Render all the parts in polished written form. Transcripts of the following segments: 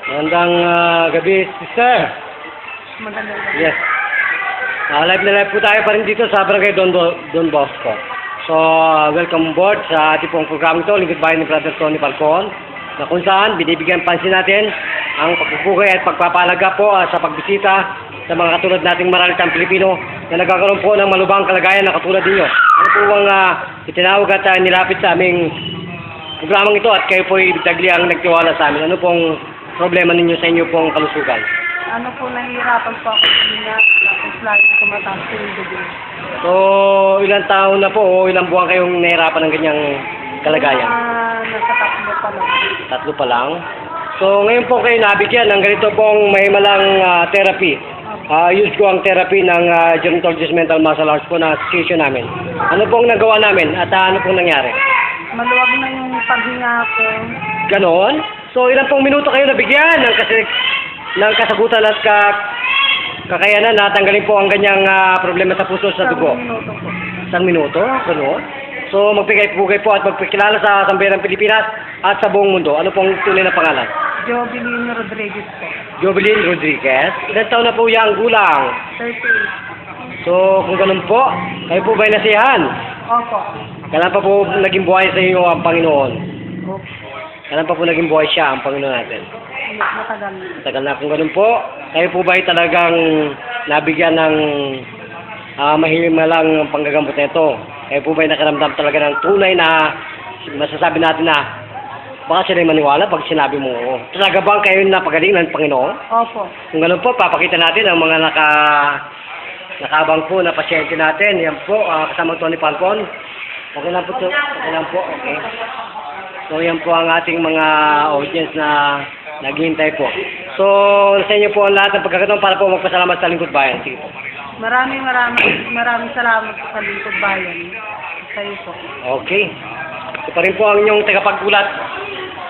Magandang gabi, sister. Magandang gabi. Yes. Live na live po tayo pa rin dito sa Barangay Don Bosco. So, welcome board sa ating pong program ito, lingkod bayan ni Brother Tony Falcon, na kung saan binibigyan pansin natin ang pagpupugay at pagpapalaga po sa pagbisita sa mga katulad nating maralitang Pilipino na nagkakaroon po ng malubhang kalagayan na katulad ninyo. Ano po ang itinawag at nilapit sa aming programang ito at kayo po ibigtagli ang nagtiwala sa amin. Ano pong problema ninyo sa inyo pong kalusugan? Ano po, nahihirapan po ako sa niya, tapos lagi tumataas po yung dugo. So, ilang taon na po o ilang buwan kayong nahirapan ng ganyang kalagayan? Nasa tatlo pa lang. Tatlo pa lang. So, ngayon po kayo nabigyan ng ganito pong mahimalang therapy. Use ko ang therapy ng Gerontologist Mental Muscle Arts po na association namin. Ano pong nagawa namin at ano pong nangyari? Maluwag na yung paghinga ko. Ganon? So, ilang pong minuto kayo nabigyan ng kasagutan at kakayanan na tanggalin po ang ganyang problema sa puso sa dugo? 1 minuto po. 1 minuto? Ganon? So, magpigay-pugay po at magpakilala sa Sambayanang Pilipinas at sa buong mundo. Ano pong tunay na pangalan? Jovelyn Rodriguez po. Jovelyn Rodriguez. Ilan taon na po yung gulang? 38. So, kung ganun po, kayo po ba'y nasiyahan? Opo. Kailan pa po naging buhay sa iyo ang Panginoon? Opo. Kailan pa po naging buhay siya ang Panginoon natin? Matagal na. Tagal na kung ganun po, kayo po ba'y talagang nabigyan ng mahimalang panggagamot nito? Kayo po ba'y nakaramdam talaga ng tunay na masasabi natin na baka sila'y maniwala pag sinabi mo, talaga bang kayo napagaling ng Panginoon? Opo. Kung ganun po, papakita natin ang mga nakaabang po na pasyente natin. Yan po, kasama Tony Falcon. Okay lang po, okay lang po, okay. So, yan po ang ating mga audience na naghihintay po. So, sa inyo po ang lahat ng pagkakataon para po magpasalamat sa Lingkod Bayan. Sige po. Maraming salamat sa Lingkod Bayan. Sa iyo po. Okay. Ito pa rin po ang inyong tagapaggulat,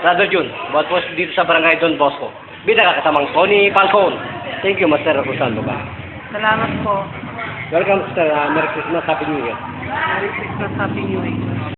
Brother Jun. Buhat po dito sa Barangay Don Bosco. Bida kasamang Tony Falcon. Thank you, Master Rosan Baba. Salamat po. Welcome, Sir. Merry Christmas, Happy New Year. Merry Christmas, Happy New Year.